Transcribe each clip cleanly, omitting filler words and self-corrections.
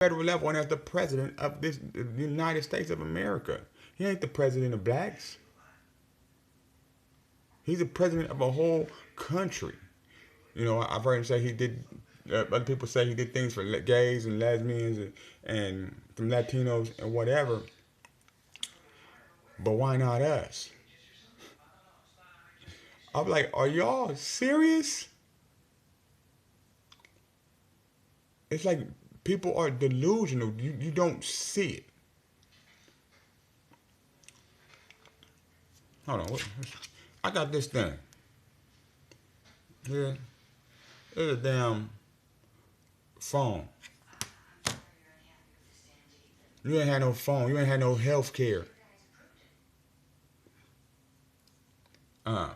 federal level and as the president of this the United States of America. He ain't the president of blacks. He's the president of a whole country. You know, I've heard him say he did. Other people say he did things for gays and lesbians and some Latinos and whatever. But why not us? I'm like, are y'all serious? It's like people are delusional. You don't see it. Hold on. I got this thing. Yeah. It's a damn phone. You ain't had no phone. You ain't had no health care. Uh,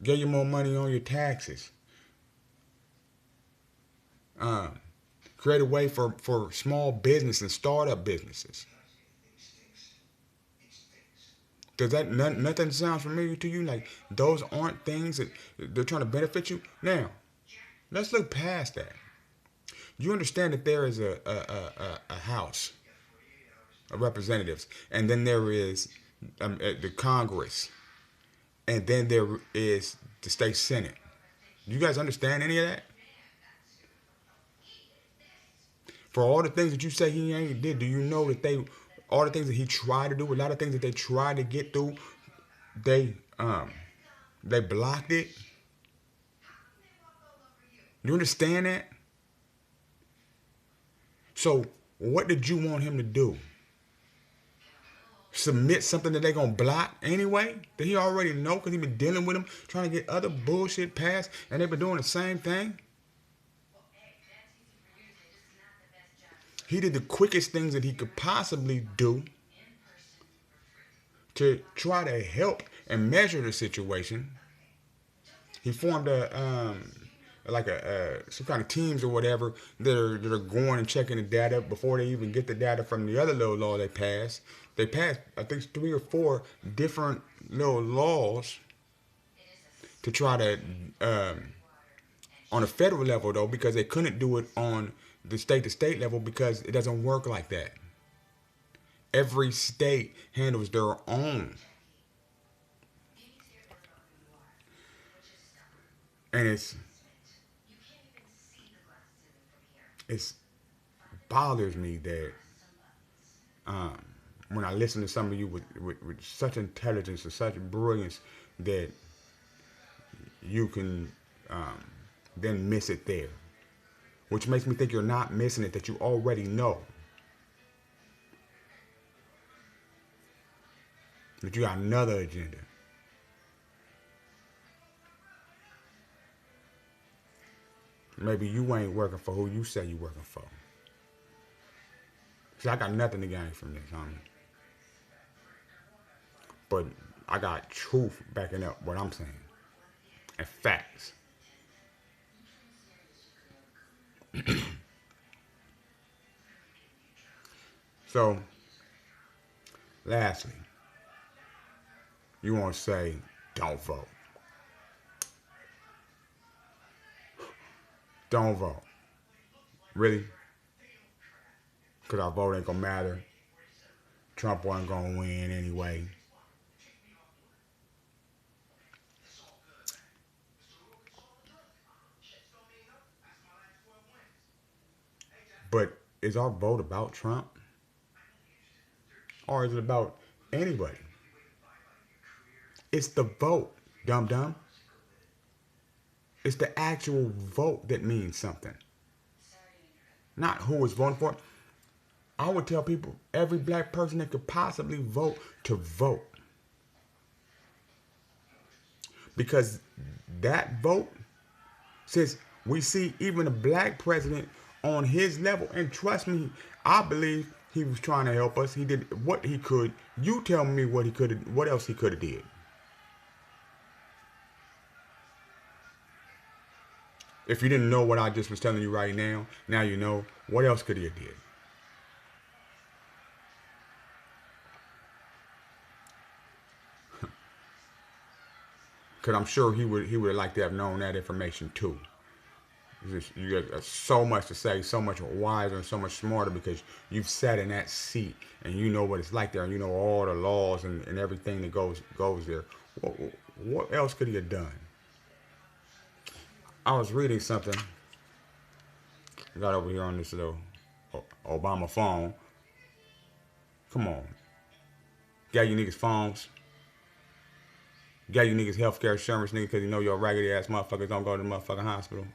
Get you more money on your taxes. Uh, Create a way for small business and startup businesses. Does that nothing sounds familiar to you? Like those aren't things that they're trying to benefit you. Now, let's look past that. You understand that there is a house of representatives, and then there is the Congress, and then there is the state senate. You guys understand any of that? For all the things that you say he ain't did, do you know that all the things that he tried to do, a lot of things that they tried to get through, they um they blocked it. You understand that? So what did you want him to do? Submit something that they gonna block anyway? That he already know because he been dealing with them, trying to get other bullshit passed, and they've been doing the same thing? He did the quickest things that he could possibly do to try to help and measure the situation. He formed some kind of teams or whatever that are going and checking the data before they even get the data from the other little law they passed. They passed, I think, 3 or 4 different little laws to try to on a federal level though, because they couldn't do it on the state to state level because it doesn't work like that. Every state handles their own. And it's bothers me that um, when I listen to some of you with such intelligence and such brilliance that you can then miss it there. Which makes me think you're not missing it, that you already know. That you got another agenda. Maybe you ain't working for who you say you working for. See, I got nothing to gain from this, homie. But I got truth backing up what I'm saying. And facts. So, lastly, you want to say, don't vote. Don't vote. Really? Because our vote ain't going to matter. Trump wasn't going to win anyway. But is our vote about Trump? Or is it about anybody? It's the vote, dum-dum. It's the actual vote that means something. Not who is voting for it. I would tell people, every black person that could possibly vote to vote. Because that vote, since we see even a black president on his level, and trust me, I believe he was trying to help us. He did what he could. You tell me what else he could have did. If you didn't know what I just was telling you right now, now you know. What else could he have did? Because I'm sure he would have liked to have known that information too. You got so much to say, so much wiser and so much smarter because you've sat in that seat and you know what it's like there and you know all the laws and everything that goes there. What, what else could he have done? I was reading something. I got over here on this little Obama phone. Come on. Got you niggas phones. Got you niggas healthcare insurance, nigga, because you know your raggedy ass motherfuckers don't go to the motherfucking hospital.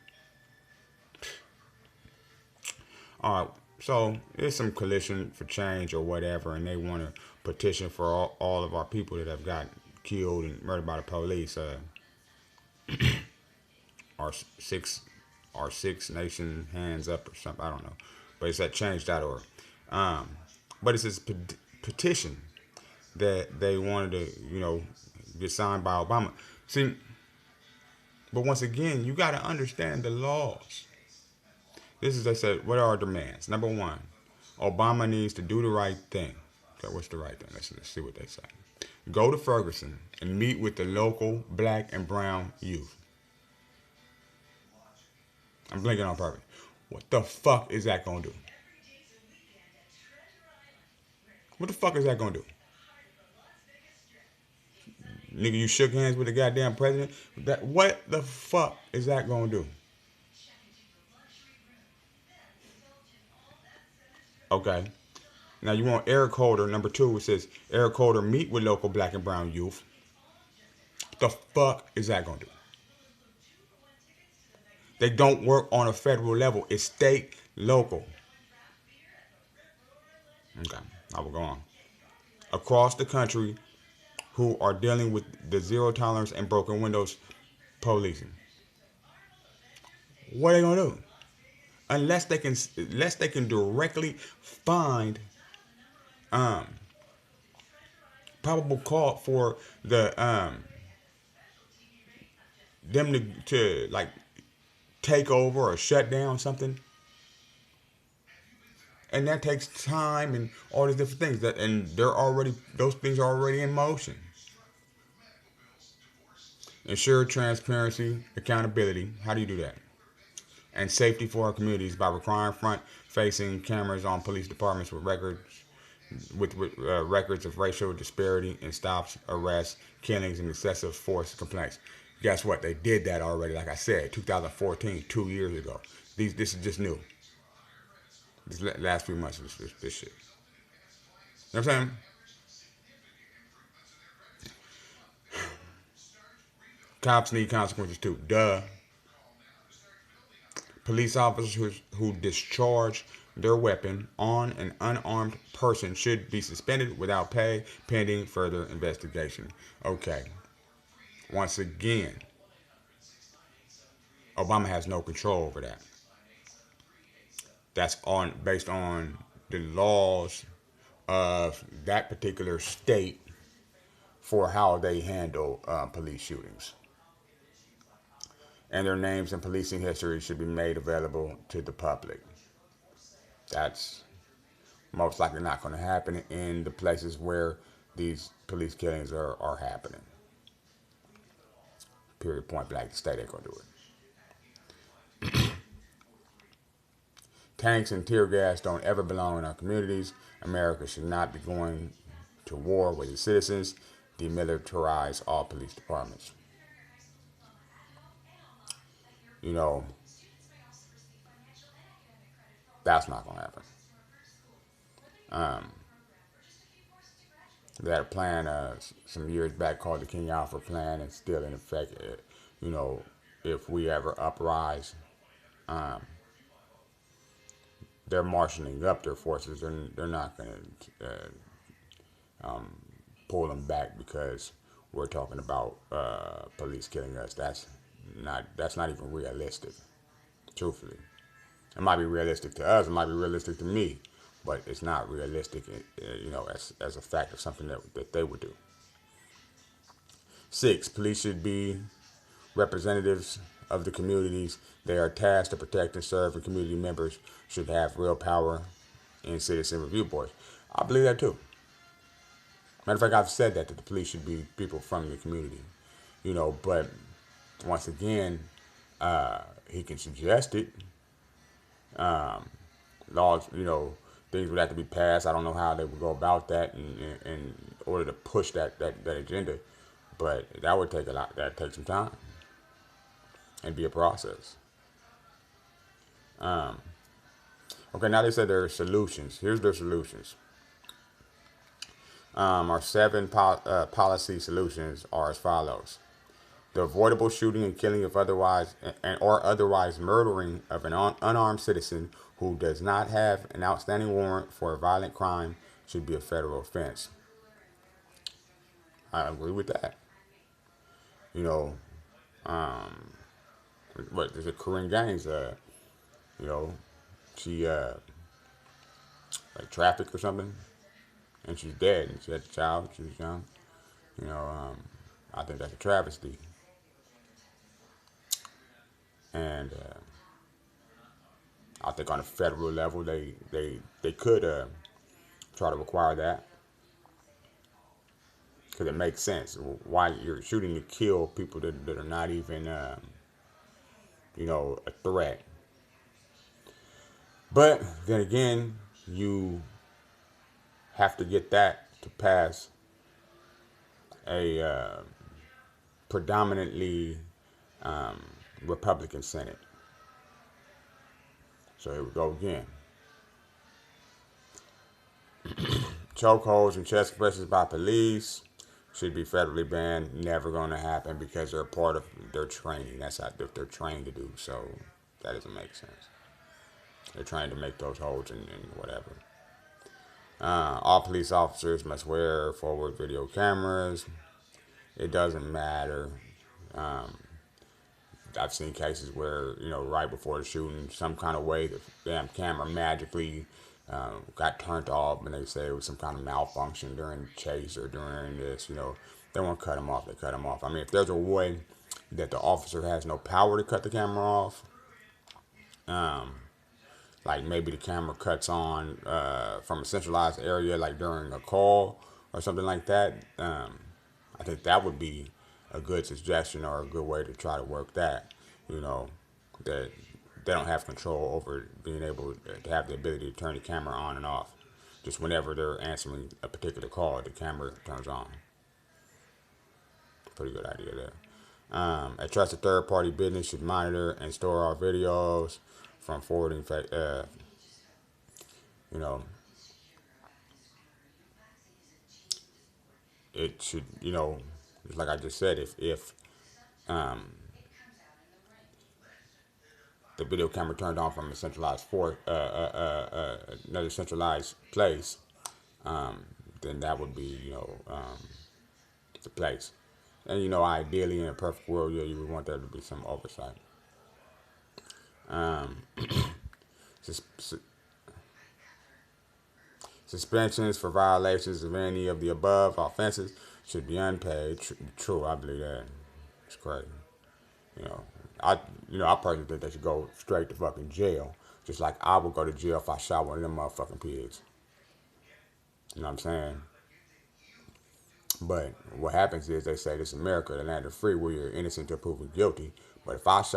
Alright, so there's some coalition for change or whatever, and they want to petition for all of our people that have got killed and murdered by the police. Our six nation hands up or something. I don't know, but it's at change.org. But it's this petition that they wanted to, get signed by Obama. See, but once again, you got to understand the laws. This is, they said, what are our demands? Number one, Obama needs to do the right thing. Okay, what's the right thing? Let's see what they say. Go to Ferguson and meet with the local black and brown youth. I'm blinking on purpose. What the fuck is that gonna do? What the fuck is that gonna do? Nigga, you shook hands with the goddamn president? What the fuck is that gonna do? Okay. Now you want Eric Holder, number 2, it says Eric Holder meet with local black and brown youth. What the fuck is that gonna do? They don't work on a federal level. It's state, local. Okay, I will go on. Across the country who are dealing with the zero tolerance and broken windows policing. What are they gonna do? Unless they can directly find probable cause for the them to like take over or shut down something, and that takes time and all these different things. And those things are already in motion. Ensure transparency, accountability. How do you do that? And safety for our communities by requiring front-facing cameras on police departments with records of racial disparity and stops, arrests, killings, and excessive force complaints. Guess what? They did that already. Like I said, 2014, 2 years ago. This is just new. This last few months of this shit. You know what I'm saying? Cops need consequences too. Duh. Police officers who discharge their weapon on an unarmed person should be suspended without pay pending further investigation. Okay. Once again, Obama has no control over that. That's based on the laws of that particular state for how they handle police shootings. And their names and policing history should be made available to the public. That's most likely not going to happen in the places where these police killings are happening. Period, point blank. The state ain't going to do it. Tanks and tear gas don't ever belong in our communities. America should not be going to war with its citizens. Demilitarize all police departments. That's not going to happen. They had a plan some years back called the King Alfred Plan. It's still in effect. If we ever uprise, they're marshaling up their forces. They're not going to pull them back because we're talking about police killing us. That's not even realistic, truthfully. It might be realistic to us. It might be realistic to me, but it's not realistic, as a fact of something that they would do. 6, police should be representatives of the communities they are tasked to protect and serve, and community members should have real power in citizen review boards. I believe that too. Matter of fact, I've said that the police should be people from the community, but once again, he can suggest it. Laws, things would have to be passed. I don't know how they would go about that in order to push that agenda, but that would take a lot. That take some time and be a process. Okay, now they said there are solutions. Here's their solutions. Our seven policy solutions are as follows: the avoidable shooting and killing of otherwise or otherwise murdering of an unarmed citizen who does not have an outstanding warrant for a violent crime should be a federal offense. I agree with that. You know, what there's a Korean gangs. You know, she like trafficked or something, and she's dead. And she had a child. She was young. You know, I think that's a travesty. And I think on a federal level, they could try to require that because it makes sense. Why you're shooting to kill people that are not even, a threat. But then again, you have to get that to pass a predominantly Republican Senate. So here we go again. Chokeholds and chest compressions by police should be federally banned. Never going to happen because they're a part of their training. That's what they're trained to do. So that doesn't make sense. They're trying to make those holds and whatever. All police officers must wear forward video cameras. It doesn't matter. I've seen cases where, right before the shooting, some kind of way the damn camera magically got turned off, and they say it was some kind of malfunction during the chase or during this. They won't cut them off. They cut them off. I mean, if there's a way that the officer has no power to cut the camera off, like maybe the camera cuts on from a centralized area, like during a call or something like that. I think that would be a good suggestion or a good way to try to work that. That they don't have control over being able to have the ability to turn the camera on and off. Just whenever they're answering a particular call, the camera turns on. Pretty good idea there. A trusted third-party business should monitor and store our videos from forwarding, you know, it should, like I just said, if the video camera turned on from a centralized another centralized place, then that would be, the place. And ideally in a perfect world, yeah, you would want there to be some oversight. Suspensions for violations of any of the above offenses should be unpaid. True, I believe that. It's crazy. You know, I I personally think they should go straight to fucking jail, just like I would go to jail if I shot one of them motherfucking pigs. You know what I'm saying? But what happens is they say this is America, the land of free, where you're innocent until proven guilty. But if I shot